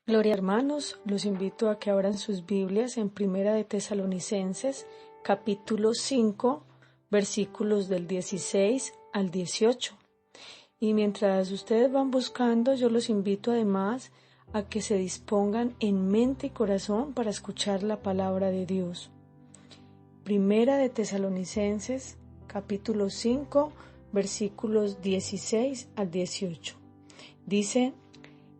Gloria hermanos, los invito a que abran sus Biblias en Primera de Tesalonicenses, capítulo 5, versículos del 16 al 18. Y mientras ustedes van buscando, yo los invito además a que se dispongan en mente y corazón para escuchar la palabra de Dios. Primera de Tesalonicenses, capítulo 5, versículos 16 al 18. Dice: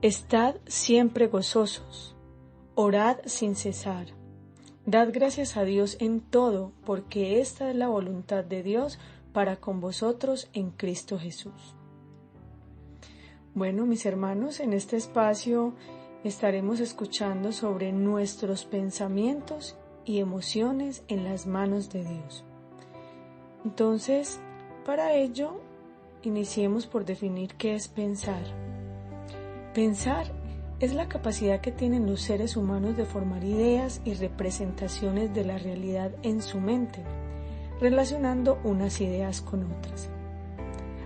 Estad siempre gozosos, orad sin cesar, dad gracias a Dios en todo, porque esta es la voluntad de Dios para con vosotros en Cristo Jesús. Bueno, mis hermanos, en este espacio estaremos escuchando sobre nuestros pensamientos y emociones en las manos de Dios. Entonces, para ello, iniciemos por definir qué es pensar. Pensar es la capacidad que tienen los seres humanos de formar ideas y representaciones de la realidad en su mente, relacionando unas ideas con otras.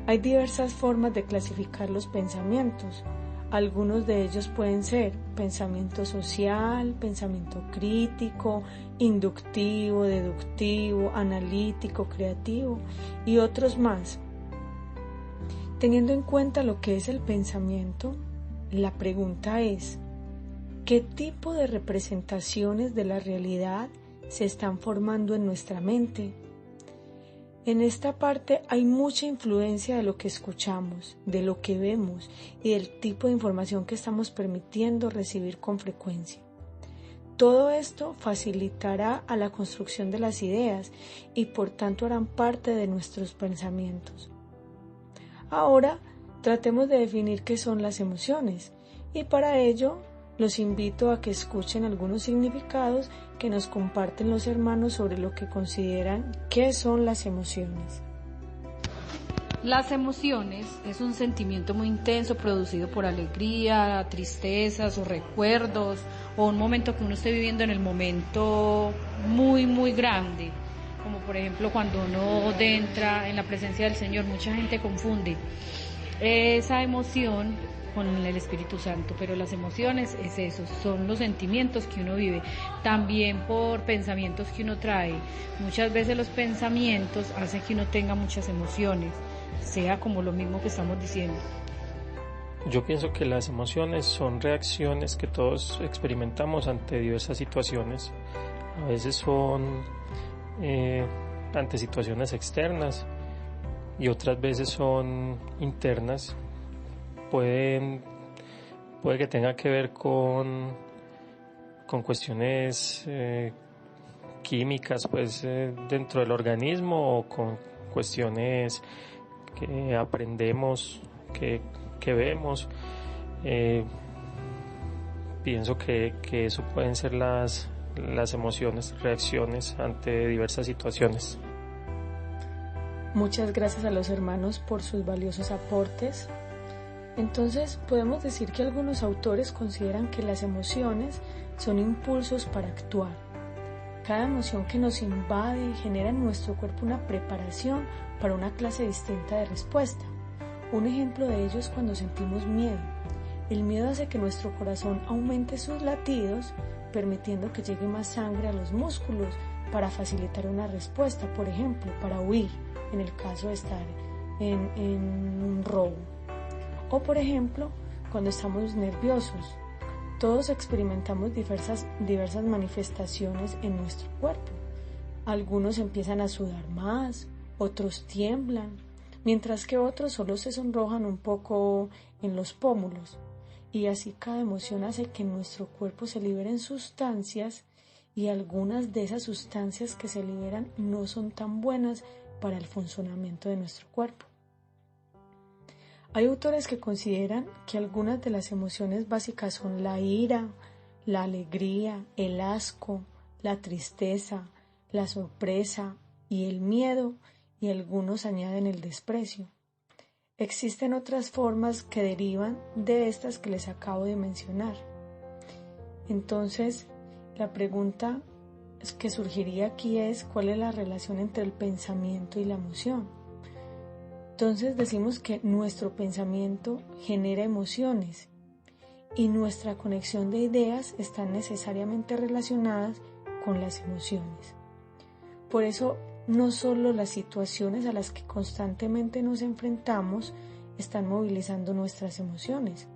Hay diversas formas de clasificar los pensamientos. Algunos de ellos pueden ser pensamiento social, pensamiento crítico, inductivo, deductivo, analítico, creativo y otros más. Teniendo en cuenta lo que es el pensamiento, la pregunta es: ¿qué tipo de representaciones de la realidad se están formando en nuestra mente? En esta parte hay mucha influencia de lo que escuchamos, de lo que vemos y del tipo de información que estamos permitiendo recibir con frecuencia. Todo esto facilitará a la construcción de las ideas y por tanto harán parte de nuestros pensamientos. Ahora, tratemos de definir qué son las emociones y para ello los invito a que escuchen algunos significados que nos comparten los hermanos sobre lo que consideran qué son las emociones. Las emociones es un sentimiento muy intenso producido por alegría, tristezas o recuerdos o un momento que uno esté viviendo en el momento muy grande. Como por ejemplo cuando uno entra en la presencia del Señor, mucha gente confunde esa emoción con el Espíritu Santo, pero las emociones es eso, son los sentimientos que uno vive, también por pensamientos que uno trae. Muchas veces los pensamientos hacen que uno tenga muchas emociones, sea como lo mismo que estamos diciendo. Yo pienso que las emociones son reacciones que todos experimentamos ante diversas situaciones. A veces son ante situaciones externas y otras veces son internas. Puede que tenga que ver con cuestiones químicas pues dentro del organismo o con cuestiones que aprendemos, que vemos. Pienso que eso pueden ser las emociones, reacciones ante diversas situaciones. Muchas gracias a los hermanos por sus valiosos aportes. Entonces, podemos decir que algunos autores consideran que las emociones son impulsos para actuar. Cada emoción que nos invade genera en nuestro cuerpo una preparación para una clase distinta de respuesta. Un ejemplo de ello es cuando sentimos miedo. El miedo hace que nuestro corazón aumente sus latidos, permitiendo que llegue más sangre a los músculos para facilitar una respuesta, por ejemplo, para huir, en el caso de estar en un robo. O por ejemplo, cuando estamos nerviosos, todos experimentamos diversas manifestaciones en nuestro cuerpo. Algunos empiezan a sudar más, otros tiemblan, mientras que otros solo se sonrojan un poco en los pómulos. Y así cada emoción hace que en nuestro cuerpo se liberen sustancias y algunas de esas sustancias que se liberan no son tan buenas para el funcionamiento de nuestro cuerpo. Hay autores que consideran que algunas de las emociones básicas son la ira, la alegría, el asco, la tristeza, la sorpresa y el miedo, y algunos añaden el desprecio. Existen otras formas que derivan de estas que les acabo de mencionar. Entonces, la pregunta que surgiría aquí es: ¿cuál es la relación entre el pensamiento y la emoción? Entonces decimos que nuestro pensamiento genera emociones y nuestra conexión de ideas están necesariamente relacionadas con las emociones. Por eso, no solo las situaciones a las que constantemente nos enfrentamos están movilizando nuestras emociones.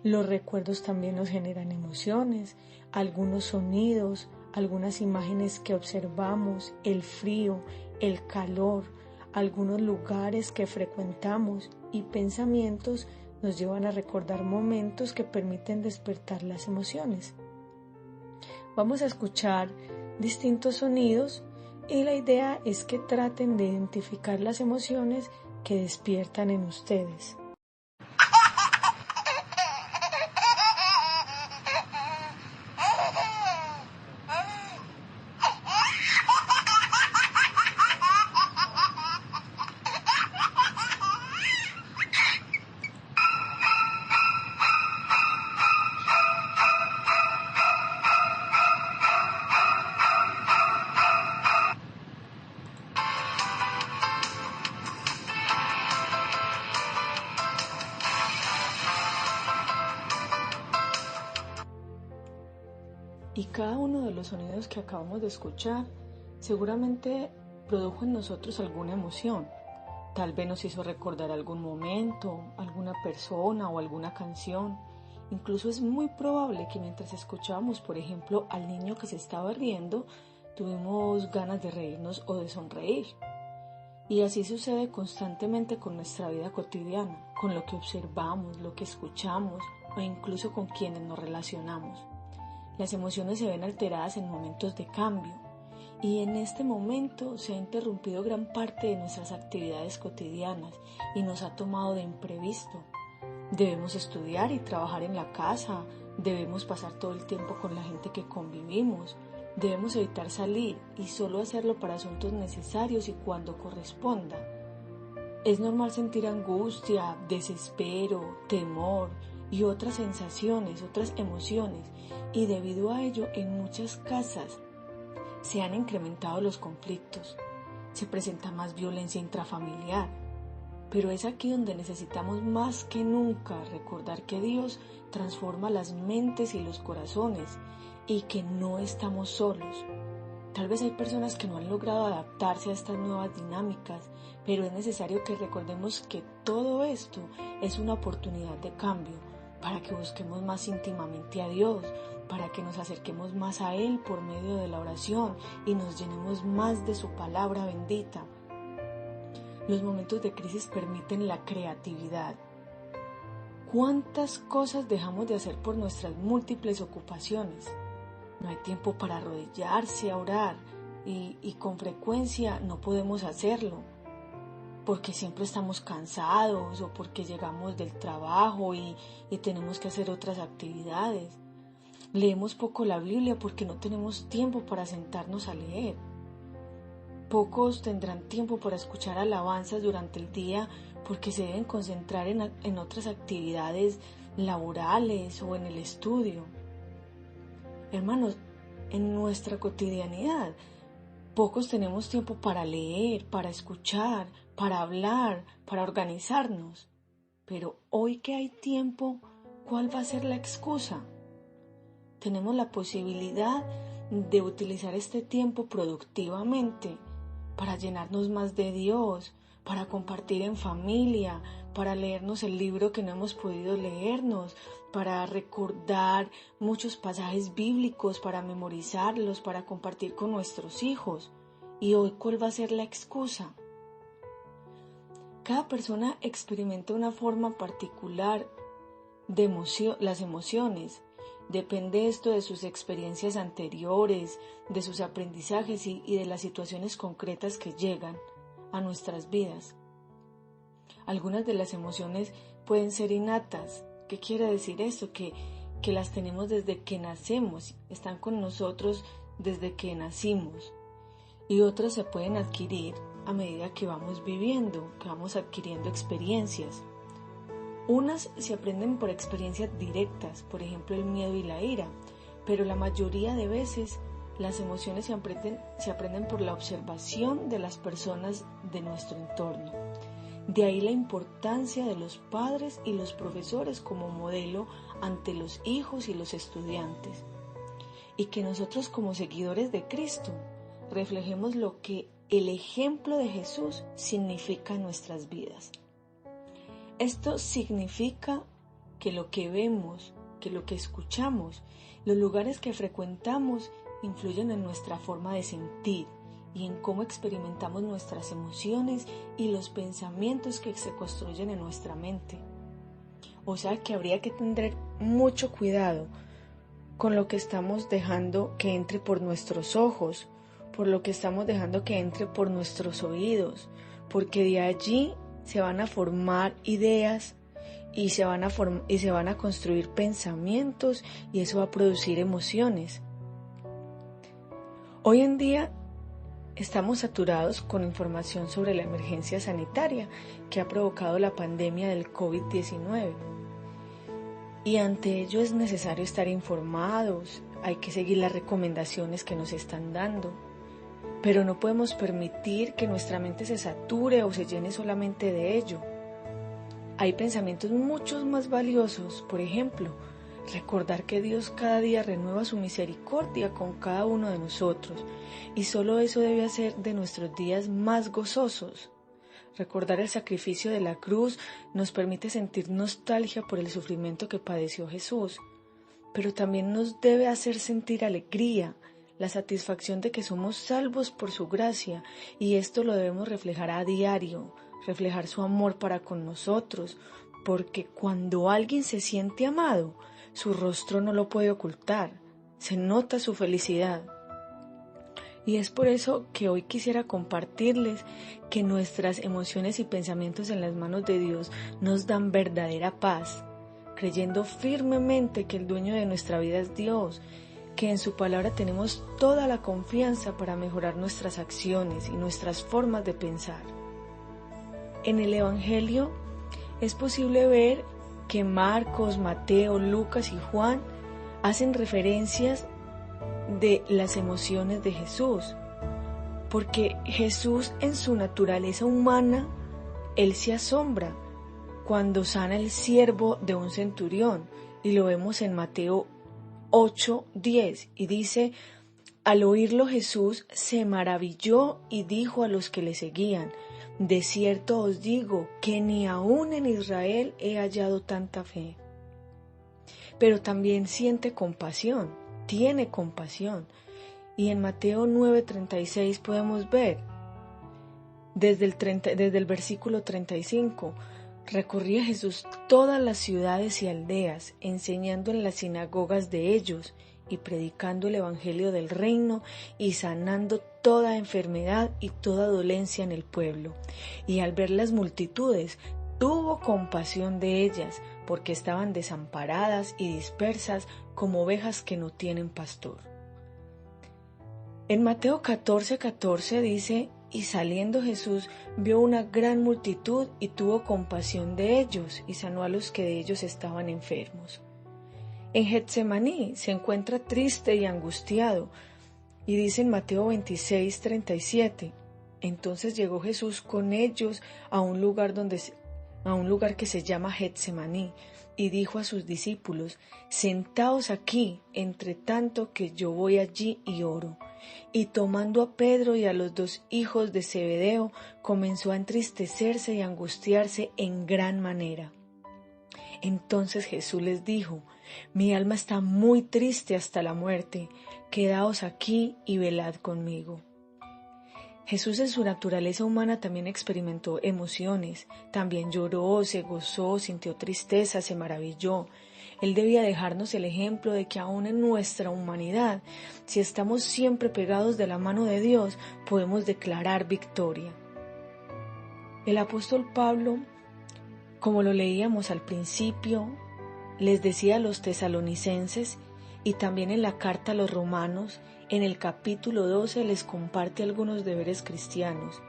Los recuerdos también nos generan emociones, algunos sonidos, algunas imágenes que observamos, el frío, el calor, algunos lugares que frecuentamos y pensamientos nos llevan a recordar momentos que permiten despertar las emociones. Vamos a escuchar distintos sonidos y la idea es que traten de identificar las emociones que despiertan en ustedes. Y cada uno de los sonidos que acabamos de escuchar seguramente produjo en nosotros alguna emoción. Tal vez nos hizo recordar algún momento, alguna persona o alguna canción. Incluso es muy probable que mientras escuchábamos, por ejemplo, al niño que se estaba riendo, tuvimos ganas de reírnos o de sonreír. Y así sucede constantemente con nuestra vida cotidiana, con lo que observamos, lo que escuchamos o incluso con quienes nos relacionamos. Las emociones se ven alteradas en momentos de cambio y en este momento se ha interrumpido gran parte de nuestras actividades cotidianas y nos ha tomado de imprevisto. Debemos estudiar y trabajar en la casa, debemos pasar todo el tiempo con la gente que convivimos, debemos evitar salir y solo hacerlo para asuntos necesarios y cuando corresponda. Es normal sentir angustia, desespero, temor y otras sensaciones, otras emociones, y debido a ello en muchas casas se han incrementado los conflictos, se presenta más violencia intrafamiliar, pero es aquí donde necesitamos más que nunca recordar que Dios transforma las mentes y los corazones y que no estamos solos. Tal vez hay personas que no han logrado adaptarse a estas nuevas dinámicas, pero es necesario que recordemos que todo esto es una oportunidad de cambio para que busquemos más íntimamente a Dios, para que nos acerquemos más a Él por medio de la oración y nos llenemos más de su palabra bendita. Los momentos de crisis permiten la creatividad. ¿Cuántas cosas dejamos de hacer por nuestras múltiples ocupaciones? No hay tiempo para arrodillarse a orar y con frecuencia no podemos hacerlo porque siempre estamos cansados o porque llegamos del trabajo y tenemos que hacer otras actividades. Leemos poco la Biblia porque no tenemos tiempo para sentarnos a leer. Pocos tendrán tiempo para escuchar alabanzas durante el día porque se deben concentrar en otras actividades laborales o en el estudio. Hermanos, en nuestra cotidianidad, pocos tenemos tiempo para leer, para escuchar, para hablar, para organizarnos. Pero hoy que hay tiempo, ¿cuál va a ser la excusa? Tenemos la posibilidad de utilizar este tiempo productivamente para llenarnos más de Dios, para compartir en familia, para leernos el libro que no hemos podido leernos, para recordar muchos pasajes bíblicos, para memorizarlos, para compartir con nuestros hijos. ¿Y hoy cuál va a ser la excusa? Cada persona experimenta una forma particular de las emociones. Depende esto de sus experiencias anteriores, de sus aprendizajes y de las situaciones concretas que llegan a nuestras vidas. Algunas de las emociones pueden ser innatas. ¿Qué quiere decir esto? Que las tenemos desde que nacemos, están con nosotros desde que nacimos. Y otras se pueden adquirir a medida que vamos viviendo, que vamos adquiriendo experiencias. Unas se aprenden por experiencias directas, por ejemplo el miedo y la ira, pero la mayoría de veces las emociones se aprenden por la observación de las personas de nuestro entorno. De ahí la importancia de los padres y los profesores como modelo ante los hijos y los estudiantes. Y que nosotros como seguidores de Cristo reflejemos lo que el ejemplo de Jesús significa en nuestras vidas. Esto significa que lo que vemos, que lo que escuchamos, los lugares que frecuentamos influyen en nuestra forma de sentir y en cómo experimentamos nuestras emociones y los pensamientos que se construyen en nuestra mente. O sea que habría que tener mucho cuidado con lo que estamos dejando que entre por nuestros ojos, por lo que estamos dejando que entre por nuestros oídos, porque de allí se van a formar ideas y se van a construir pensamientos y eso va a producir emociones. Hoy en día estamos saturados con información sobre la emergencia sanitaria que ha provocado la pandemia del COVID-19. Y ante ello es necesario estar informados, hay que seguir las recomendaciones que nos están dando. Pero no podemos permitir que nuestra mente se sature o se llene solamente de ello. Hay pensamientos mucho más valiosos, por ejemplo, recordar que Dios cada día renueva su misericordia con cada uno de nosotros y solo eso debe hacer de nuestros días más gozosos. Recordar el sacrificio de la cruz nos permite sentir nostalgia por el sufrimiento que padeció Jesús, pero también nos debe hacer sentir alegría, la satisfacción de que somos salvos por su gracia y esto lo debemos reflejar a diario, reflejar su amor para con nosotros, porque cuando alguien se siente amado, su rostro no lo puede ocultar, se nota su felicidad. Y es por eso que hoy quisiera compartirles que nuestras emociones y pensamientos en las manos de Dios nos dan verdadera paz, creyendo firmemente que el dueño de nuestra vida es Dios, que en su palabra tenemos toda la confianza para mejorar nuestras acciones y nuestras formas de pensar. En el Evangelio es posible ver que Marcos, Mateo, Lucas y Juan hacen referencias de las emociones de Jesús, porque Jesús en su naturaleza humana, Él se asombra cuando sana el siervo de un centurión, y lo vemos en Mateo 8:10, y dice: al oírlo Jesús se maravilló y dijo a los que le seguían: de cierto os digo que ni aún en Israel he hallado tanta fe. Pero también siente compasión, tiene compasión. Y en Mateo 9:36 podemos ver, desde el versículo 35, recorría Jesús todas las ciudades y aldeas, enseñando en las sinagogas de ellos y predicando el evangelio del reino y sanando toda enfermedad y toda dolencia en el pueblo. Y al ver las multitudes, tuvo compasión de ellas, porque estaban desamparadas y dispersas como ovejas que no tienen pastor. En Mateo 14:14 dice: y saliendo Jesús vio una gran multitud y tuvo compasión de ellos y sanó a los que de ellos estaban enfermos. En Getsemaní se encuentra triste y angustiado y dice en Mateo 26:37: entonces llegó Jesús con ellos a un lugar que se llama Getsemaní y dijo a sus discípulos: sentaos aquí, entre tanto que yo voy allí y oro. Y tomando a Pedro y a los dos hijos de Zebedeo, comenzó a entristecerse y angustiarse en gran manera. Entonces Jesús les dijo: mi alma está muy triste hasta la muerte, quedaos aquí y velad conmigo. Jesús en su naturaleza humana también experimentó emociones, también lloró, se gozó, sintió tristeza, se maravilló. Él debía dejarnos el ejemplo de que aún en nuestra humanidad, si estamos siempre pegados de la mano de Dios, podemos declarar victoria. El apóstol Pablo, como lo leíamos al principio, les decía a los tesalonicenses y también en la carta a los romanos, en el capítulo 12 les comparte algunos deberes cristianos.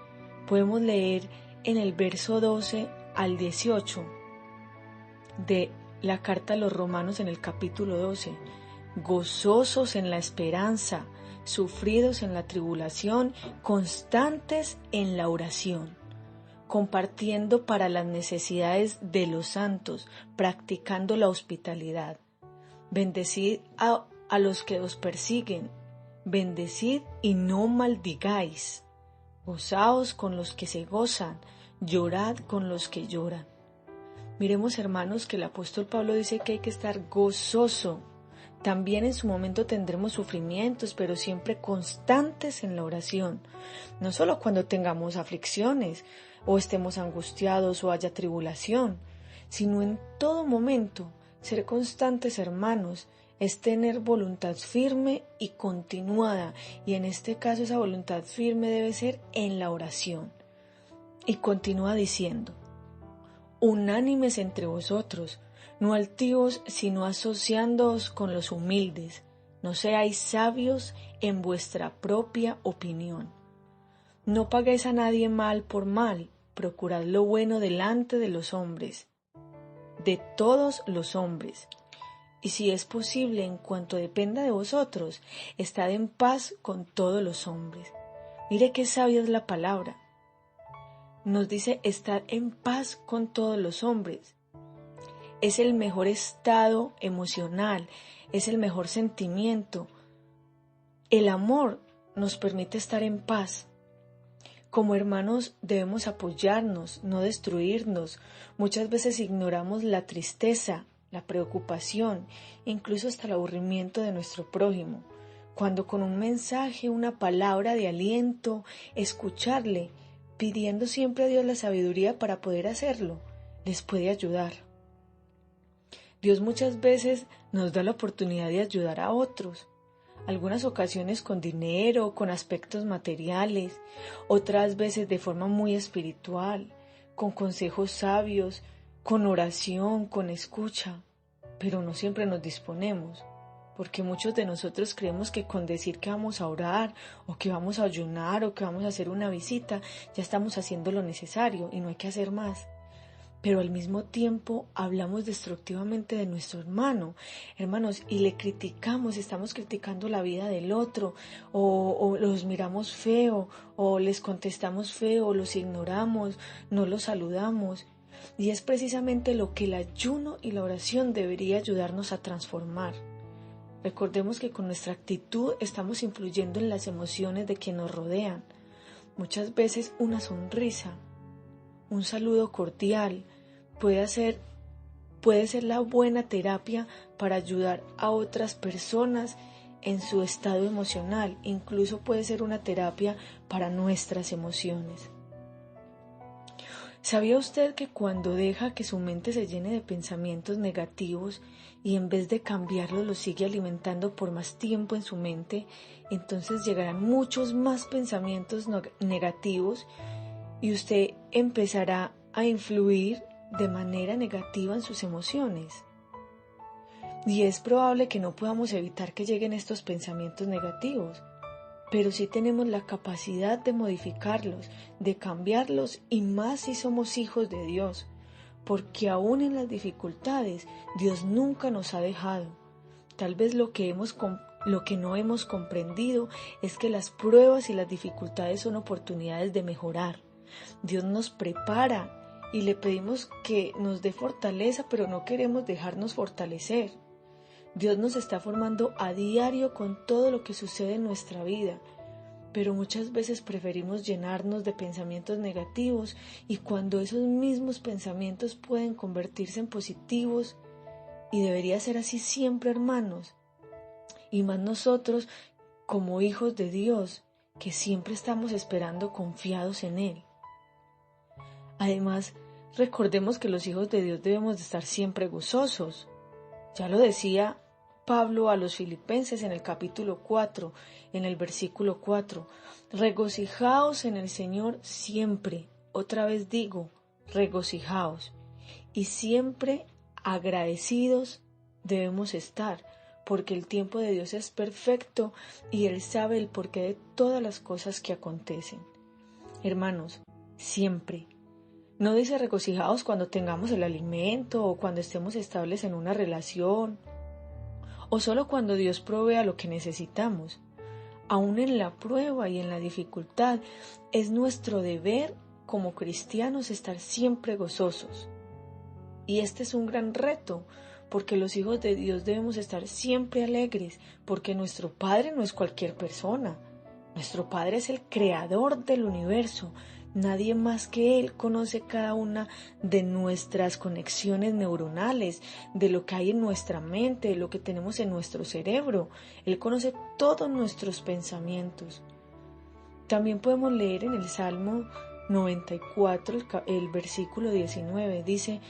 Podemos leer en el verso 12 al 18 de la carta a los romanos en el capítulo 12: gozosos en la esperanza, sufridos en la tribulación, constantes en la oración, compartiendo para las necesidades de los santos, practicando la hospitalidad. Bendecid a los que os persiguen, bendecid y no maldigáis. Gozaos con los que se gozan, llorad con los que lloran. Miremos, hermanos, que el apóstol Pablo dice que hay que estar gozoso. También en su momento tendremos sufrimientos, pero siempre constantes en la oración. No solo cuando tengamos aflicciones, o estemos angustiados o haya tribulación, sino en todo momento. Ser constantes, hermanos, es tener voluntad firme y continuada, y en este caso esa voluntad firme debe ser en la oración. Y continúa diciendo: unánimes entre vosotros, no altivos, sino asociándoos con los humildes. No seáis sabios en vuestra propia opinión. No paguéis a nadie mal por mal, procurad lo bueno delante de los hombres, de todos los hombres. Y si es posible, en cuanto dependa de vosotros, estad en paz con todos los hombres. Mire qué sabia es la palabra. Nos dice estar en paz con todos los hombres. Es el mejor estado emocional, es el mejor sentimiento. El amor nos permite estar en paz. Como hermanos debemos apoyarnos, no destruirnos. Muchas veces ignoramos la tristeza, la preocupación, incluso hasta el aburrimiento de nuestro prójimo. Cuando con un mensaje, una palabra de aliento, escucharle, pidiendo siempre a Dios la sabiduría para poder hacerlo, les puede ayudar. Dios muchas veces nos da la oportunidad de ayudar a otros. Algunas ocasiones con dinero, con aspectos materiales, otras veces de forma muy espiritual, con consejos sabios, con oración, con escucha, pero no siempre nos disponemos, porque muchos de nosotros creemos que con decir que vamos a orar, o que vamos a ayunar, o que vamos a hacer una visita, ya estamos haciendo lo necesario y no hay que hacer más. Pero al mismo tiempo hablamos destructivamente de nuestro hermano, hermanos, y le criticamos, estamos criticando la vida del otro, o los miramos feo, o les contestamos feo, o los ignoramos, no los saludamos. Y es precisamente lo que el ayuno y la oración debería ayudarnos a transformar. Recordemos que con nuestra actitud estamos influyendo en las emociones de quienes nos rodean. Muchas veces una sonrisa, un saludo cordial, puede ser la buena terapia para ayudar a otras personas en su estado emocional. Incluso puede ser una terapia para nuestras emociones. ¿Sabía usted que cuando deja que su mente se llene de pensamientos negativos y en vez de cambiarlos los sigue alimentando por más tiempo en su mente, entonces llegarán muchos más pensamientos negativos y usted empezará a influir de manera negativa en sus emociones? Y es probable que no podamos evitar que lleguen estos pensamientos negativos, pero sí tenemos la capacidad de modificarlos, de cambiarlos, y más si somos hijos de Dios, porque aún en las dificultades Dios nunca nos ha dejado. Tal vez lo que no hemos comprendido es que las pruebas y las dificultades son oportunidades de mejorar. Dios nos prepara y le pedimos que nos dé fortaleza, pero no queremos dejarnos fortalecer. Dios nos está formando a diario con todo lo que sucede en nuestra vida, pero muchas veces preferimos llenarnos de pensamientos negativos, y cuando esos mismos pensamientos pueden convertirse en positivos, y debería ser así siempre, hermanos, y más nosotros como hijos de Dios, que siempre estamos esperando confiados en Él. Además, recordemos que los hijos de Dios debemos de estar siempre gozosos. Ya lo decía Pablo a los Filipenses en el capítulo 4, en el versículo 4. Regocijaos en el Señor siempre. Otra vez digo, regocijaos. Y siempre agradecidos debemos estar, porque el tiempo de Dios es perfecto y Él sabe el porqué de todas las cosas que acontecen. Hermanos, siempre. No dice regocijaos cuando tengamos el alimento o cuando estemos estables en una relación, o solo cuando Dios provea lo que necesitamos. Aún en la prueba y en la dificultad, es nuestro deber como cristianos estar siempre gozosos. Y este es un gran reto, porque los hijos de Dios debemos estar siempre alegres, porque nuestro Padre no es cualquier persona. Nuestro Padre es el creador del universo. Nadie más que Él conoce cada una de nuestras conexiones neuronales, de lo que hay en nuestra mente, de lo que tenemos en nuestro cerebro. Él conoce todos nuestros pensamientos. También podemos leer en el Salmo 94, el versículo 19, dice: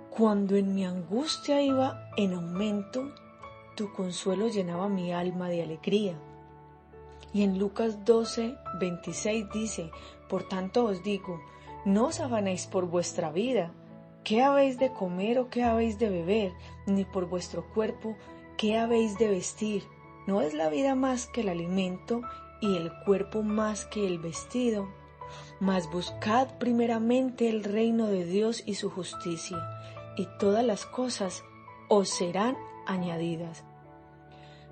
cuando en mi angustia iba en aumento, tu consuelo llenaba mi alma de alegría. Y en Lucas 12, 26 dice: por tanto os digo, no os afanéis por vuestra vida, qué habéis de comer o qué habéis de beber, ni por vuestro cuerpo, qué habéis de vestir. ¿No es la vida más que el alimento y el cuerpo más que el vestido? Mas buscad primeramente el reino de Dios y su justicia, y todas las cosas os serán añadidas.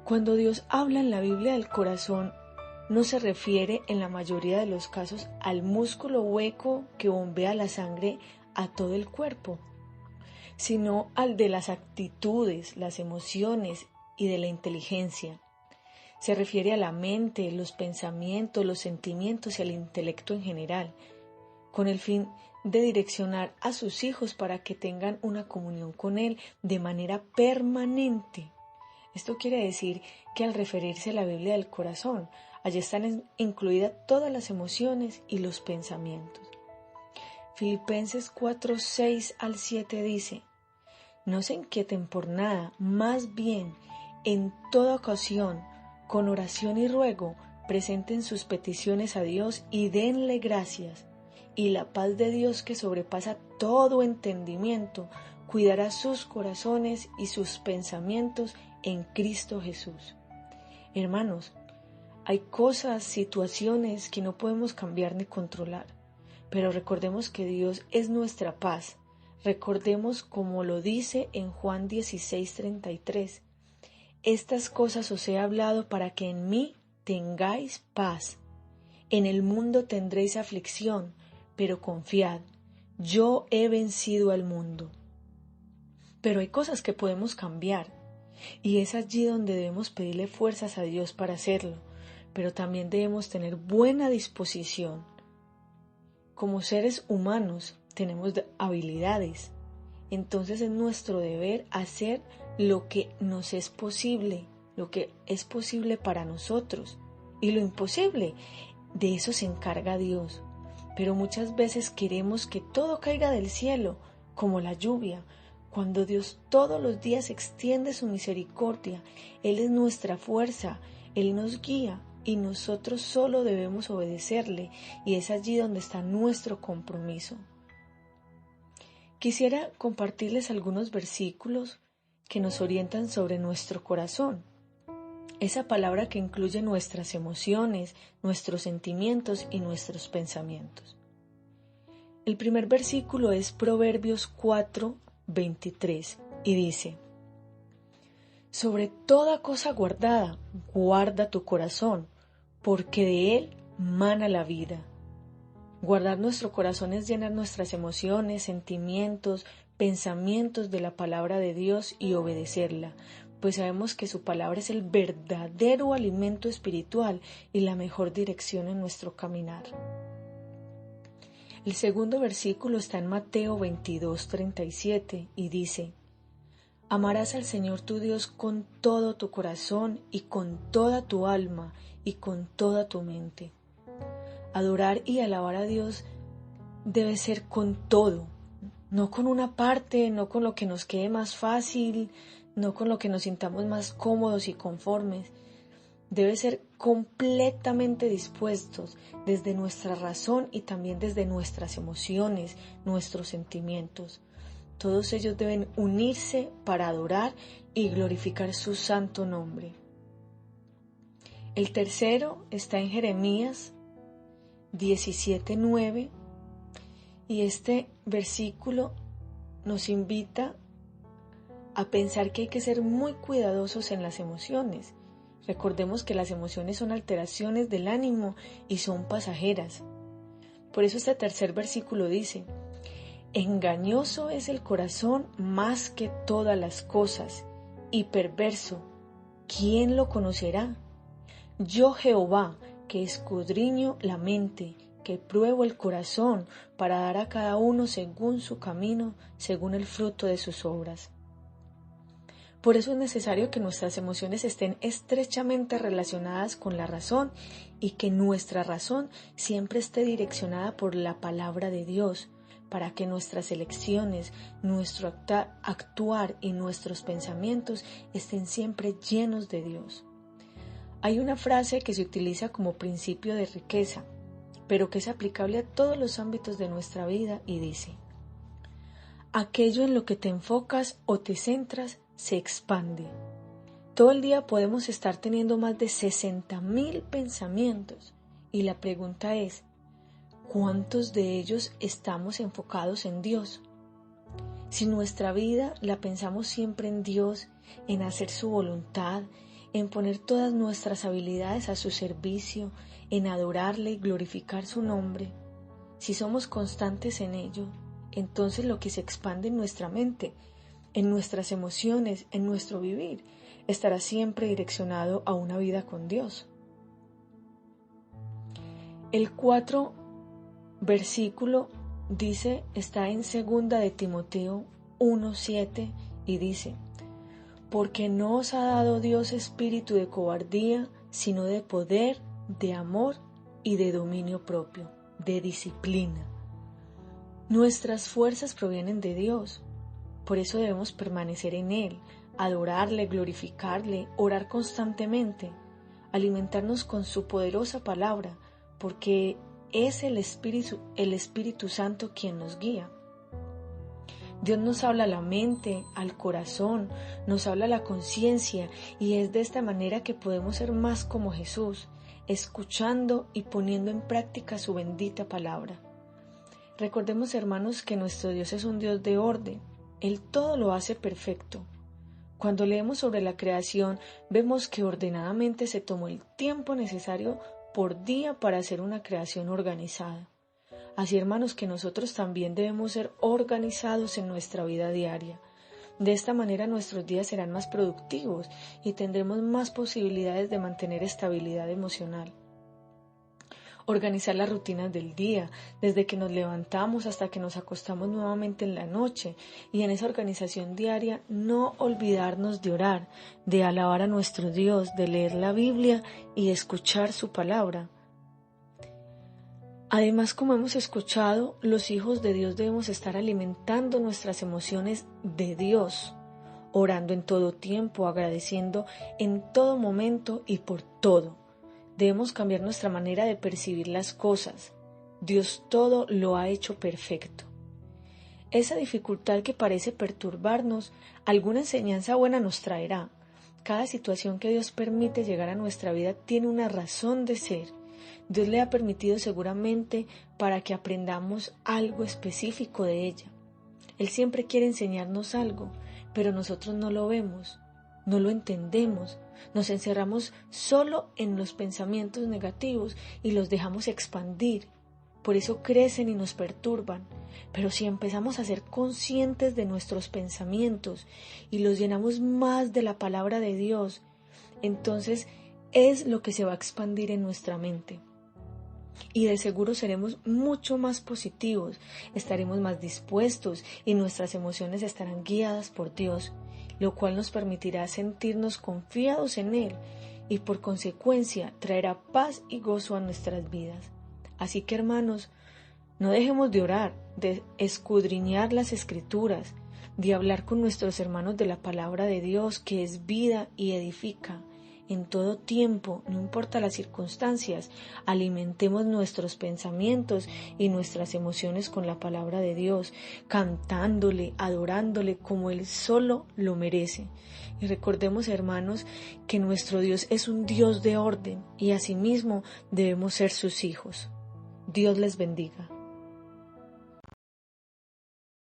Cuando Dios habla en la Biblia del corazón, no se refiere en la mayoría de los casos al músculo hueco que bombea la sangre a todo el cuerpo, sino al de las actitudes, las emociones y de la inteligencia. Se refiere a la mente, los pensamientos, los sentimientos y al intelecto en general, con el fin de direccionar a sus hijos para que tengan una comunión con Él de manera permanente. Esto quiere decir que al referirse a la Biblia del corazón, allí están incluidas todas las emociones y los pensamientos. Filipenses 4, 6 al 7 dice: no se inquieten por nada, más bien, en toda ocasión, con oración y ruego, presenten sus peticiones a Dios y denle gracias. Y la paz de Dios, que sobrepasa todo entendimiento, cuidará sus corazones y sus pensamientos en Cristo Jesús. Hermanos, hay cosas, situaciones que no podemos cambiar ni controlar, pero recordemos que Dios es nuestra paz. Recordemos como lo dice en Juan 16:33. Estas cosas os he hablado para que en mí tengáis paz. En el mundo tendréis aflicción, pero confiad, yo he vencido al mundo. Pero hay cosas que podemos cambiar, y es allí donde debemos pedirle fuerzas a Dios para hacerlo, pero también debemos tener buena disposición. Como seres humanos tenemos habilidades, entonces es nuestro deber hacer lo que nos es posible, lo que es posible para nosotros, y lo imposible, de eso se encarga Dios. Pero muchas veces queremos que todo caiga del cielo, como la lluvia, cuando Dios todos los días extiende su misericordia. Él es nuestra fuerza, Él nos guía y nosotros solo debemos obedecerle, y es allí donde está nuestro compromiso. Quisiera compartirles algunos versículos que nos orientan sobre nuestro corazón, esa palabra que incluye nuestras emociones, nuestros sentimientos y nuestros pensamientos. El primer versículo es Proverbios 4, 23 y dice: sobre toda cosa guardada, guarda tu corazón, porque de él mana la vida. Guardar nuestro corazón es llenar nuestras emociones, sentimientos, pensamientos de la palabra de Dios y obedecerla, pues sabemos que su palabra es el verdadero alimento espiritual y la mejor dirección en nuestro caminar. El segundo versículo está en Mateo 22:37 y dice: amarás al Señor tu Dios con todo tu corazón y con toda tu alma y con toda tu mente. Adorar y alabar a Dios debe ser con todo, no con una parte, no con lo que nos quede más fácil, no con lo que nos sintamos más cómodos y conformes. Debe ser completamente dispuestos desde nuestra razón y también desde nuestras emociones, nuestros sentimientos. Todos ellos deben unirse para adorar y glorificar su santo nombre. El tercero está en Jeremías 17:9 y este versículo nos invita a pensar que hay que ser muy cuidadosos en las emociones. Recordemos que las emociones son alteraciones del ánimo y son pasajeras. Por eso este tercer versículo dice: engañoso es el corazón más que todas las cosas, y perverso, ¿quién lo conocerá? Yo, Jehová, que escudriño la mente, que pruebo el corazón, para dar a cada uno según su camino, según el fruto de sus obras. Por eso es necesario que nuestras emociones estén estrechamente relacionadas con la razón y que nuestra razón siempre esté direccionada por la palabra de Dios, para que nuestras elecciones, nuestro actuar y nuestros pensamientos estén siempre llenos de Dios. Hay una frase que se utiliza como principio de riqueza, pero que es aplicable a todos los ámbitos de nuestra vida y dice: aquello en lo que te enfocas o te centras se expande. Todo el día podemos estar teniendo más de 60,000 pensamientos y la pregunta es: ¿cuántos de ellos estamos enfocados en Dios? Si nuestra vida la pensamos siempre en Dios, en hacer su voluntad, en poner todas nuestras habilidades a su servicio, en adorarle y glorificar su nombre, si somos constantes en ello, entonces lo que se expande en nuestra mente, en nuestras emociones, en nuestro vivir, estará siempre direccionado a una vida con Dios. El 4 versículo dice, está en 2 de Timoteo 1:7 y dice: porque no os ha dado Dios espíritu de cobardía, sino de poder, de amor y de dominio propio, de disciplina. Nuestras fuerzas provienen de Dios, por eso debemos permanecer en Él, adorarle, glorificarle, orar constantemente, alimentarnos con su poderosa palabra, porque es el Espíritu Santo quien nos guía. Dios nos habla a la mente, al corazón, nos habla a la conciencia y es de esta manera que podemos ser más como Jesús, escuchando y poniendo en práctica su bendita palabra. Recordemos, hermanos, que nuestro Dios es un Dios de orden, Él todo lo hace perfecto. Cuando leemos sobre la creación, vemos que ordenadamente se tomó el tiempo necesario por día para hacer una creación organizada. Así, hermanos, que nosotros también debemos ser organizados en nuestra vida diaria. De esta manera nuestros días serán más productivos y tendremos más posibilidades de mantener estabilidad emocional. Organizar las rutinas del día, desde que nos levantamos hasta que nos acostamos nuevamente en la noche, y en esa organización diaria no olvidarnos de orar, de alabar a nuestro Dios, de leer la Biblia y escuchar su palabra. Además, como hemos escuchado, los hijos de Dios debemos estar alimentando nuestras emociones de Dios, orando en todo tiempo, agradeciendo en todo momento y por todo. Debemos cambiar nuestra manera de percibir las cosas. Dios todo lo ha hecho perfecto. Esa dificultad que parece perturbarnos, alguna enseñanza buena nos traerá. Cada situación que Dios permite llegar a nuestra vida tiene una razón de ser. Dios le ha permitido seguramente para que aprendamos algo específico de ella. Él siempre quiere enseñarnos algo, pero nosotros no lo vemos, no lo entendemos, nos encerramos solo en los pensamientos negativos y los dejamos expandir. Por eso crecen y nos perturban. Pero si empezamos a ser conscientes de nuestros pensamientos y los llenamos más de la palabra de Dios, entonces es lo que se va a expandir en nuestra mente. Y de seguro seremos mucho más positivos, estaremos más dispuestos y nuestras emociones estarán guiadas por Dios, lo cual nos permitirá sentirnos confiados en Él y por consecuencia traerá paz y gozo a nuestras vidas. Así que, hermanos, no dejemos de orar, de escudriñar las Escrituras, de hablar con nuestros hermanos de la palabra de Dios, que es vida y edifica. En todo tiempo, no importa las circunstancias, alimentemos nuestros pensamientos y nuestras emociones con la palabra de Dios, cantándole, adorándole como Él solo lo merece. Y recordemos, hermanos, que nuestro Dios es un Dios de orden y asimismo debemos ser sus hijos. Dios les bendiga.